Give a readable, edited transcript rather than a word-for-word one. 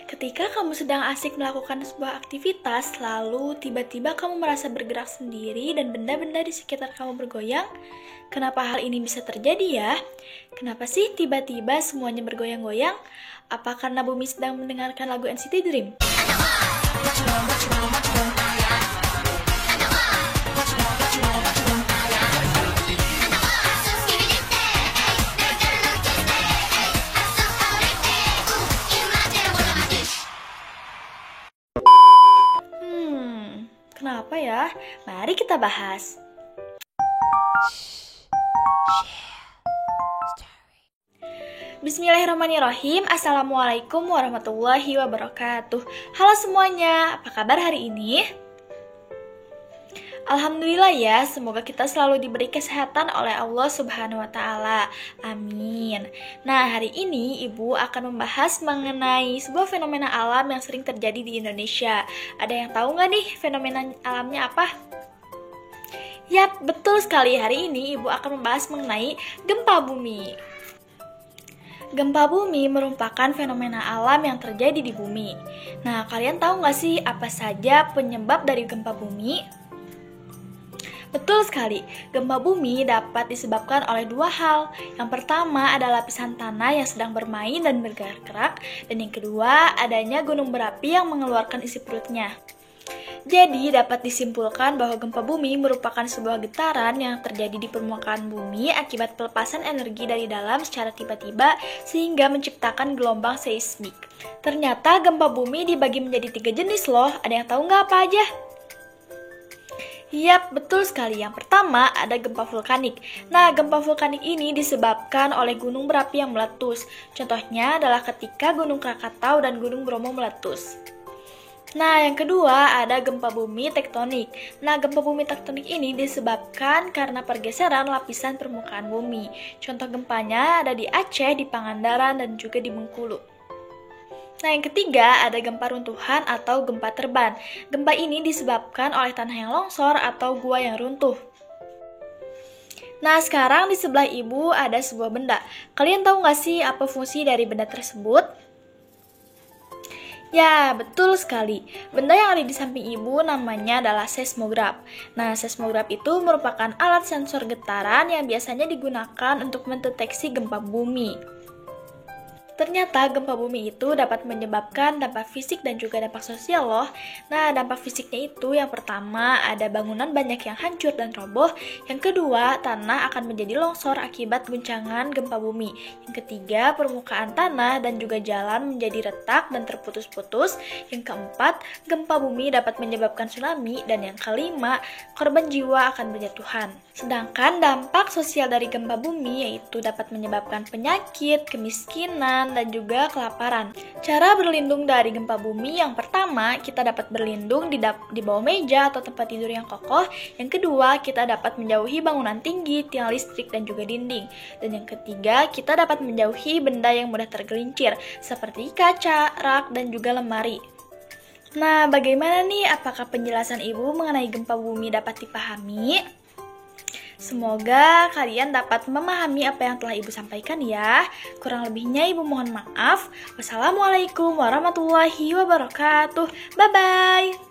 Ketika kamu sedang asik melakukan sebuah aktivitas, lalu tiba-tiba kamu merasa bergerak sendiri dan benda-benda di sekitar kamu bergoyang, kenapa hal ini bisa terjadi ya? Kenapa sih tiba-tiba semuanya bergoyang-goyang? Apa karena bumi sedang mendengarkan lagu NCT Dream? Kenapa ya? Mari kita bahas. Bismillahirrahmanirrahim. Assalamualaikum warahmatullahi wabarakatuh. Halo semuanya, apa kabar hari ini? Alhamdulillah ya, semoga kita selalu diberi kesehatan oleh Allah Subhanahu wa Ta'ala. Amin. Nah, hari ini Ibu akan membahas mengenai sebuah fenomena alam yang sering terjadi di Indonesia. Ada yang tahu nggak nih fenomena alamnya apa? Yap, betul sekali. Hari ini Ibu akan membahas mengenai gempa bumi. Gempa bumi merupakan fenomena alam yang terjadi di bumi. Nah, kalian tahu nggak sih apa saja penyebab dari gempa bumi? Betul sekali, gempa bumi dapat disebabkan oleh dua hal. Yang pertama adalah lapisan tanah yang sedang bermain dan bergerak, dan yang kedua adanya gunung berapi yang mengeluarkan isi perutnya. Jadi dapat disimpulkan bahwa gempa bumi merupakan sebuah getaran yang terjadi di permukaan bumi akibat pelepasan energi dari dalam secara tiba-tiba sehingga menciptakan gelombang seismik. Ternyata gempa bumi dibagi menjadi 3 jenis loh. Ada yang tahu nggak apa aja? Yap, betul sekali. Yang pertama ada gempa vulkanik. Nah, gempa vulkanik ini disebabkan oleh gunung berapi yang meletus. Contohnya adalah ketika Gunung Krakatau dan Gunung Bromo meletus. Nah, yang kedua ada gempa bumi tektonik. Nah, gempa bumi tektonik ini disebabkan karena pergeseran lapisan permukaan bumi. Contoh gempanya ada di Aceh, di Pangandaran, dan juga di Bengkulu. Nah, yang ketiga ada gempa runtuhan atau gempa terban. Gempa ini disebabkan oleh tanah yang longsor atau gua yang runtuh. Nah, sekarang di sebelah Ibu ada sebuah benda. Kalian tahu nggak sih apa fungsi dari benda tersebut? Ya, betul sekali. Benda yang ada di samping Ibu namanya adalah seismograf. Nah, seismograf itu merupakan alat sensor getaran yang biasanya digunakan untuk mendeteksi gempa bumi. Ternyata gempa bumi itu dapat menyebabkan dampak fisik dan juga dampak sosial loh. Nah, dampak fisiknya itu yang pertama ada bangunan banyak yang hancur dan roboh. Yang kedua, tanah akan menjadi longsor akibat guncangan gempa bumi. Yang ketiga, permukaan tanah dan juga jalan menjadi retak dan terputus-putus. Yang keempat, gempa bumi dapat menyebabkan tsunami. Dan yang kelima, korban jiwa akan berjatuhan. Sedangkan dampak sosial dari gempa bumi yaitu dapat menyebabkan penyakit, kemiskinan, dan juga kelaparan. Cara berlindung dari gempa bumi yang pertama, kita dapat berlindung di bawah meja atau tempat tidur yang kokoh. Yang kedua, kita dapat menjauhi bangunan tinggi, tiang listrik, dan juga dinding. Dan yang ketiga, kita dapat menjauhi benda yang mudah tergelincir, seperti kaca, rak, dan juga lemari. Nah, bagaimana nih? Apakah penjelasan Ibu mengenai gempa bumi dapat dipahami? Semoga kalian dapat memahami apa yang telah Ibu sampaikan ya. Kurang lebihnya Ibu mohon maaf. Wassalamualaikum warahmatullahi wabarakatuh. Bye-bye.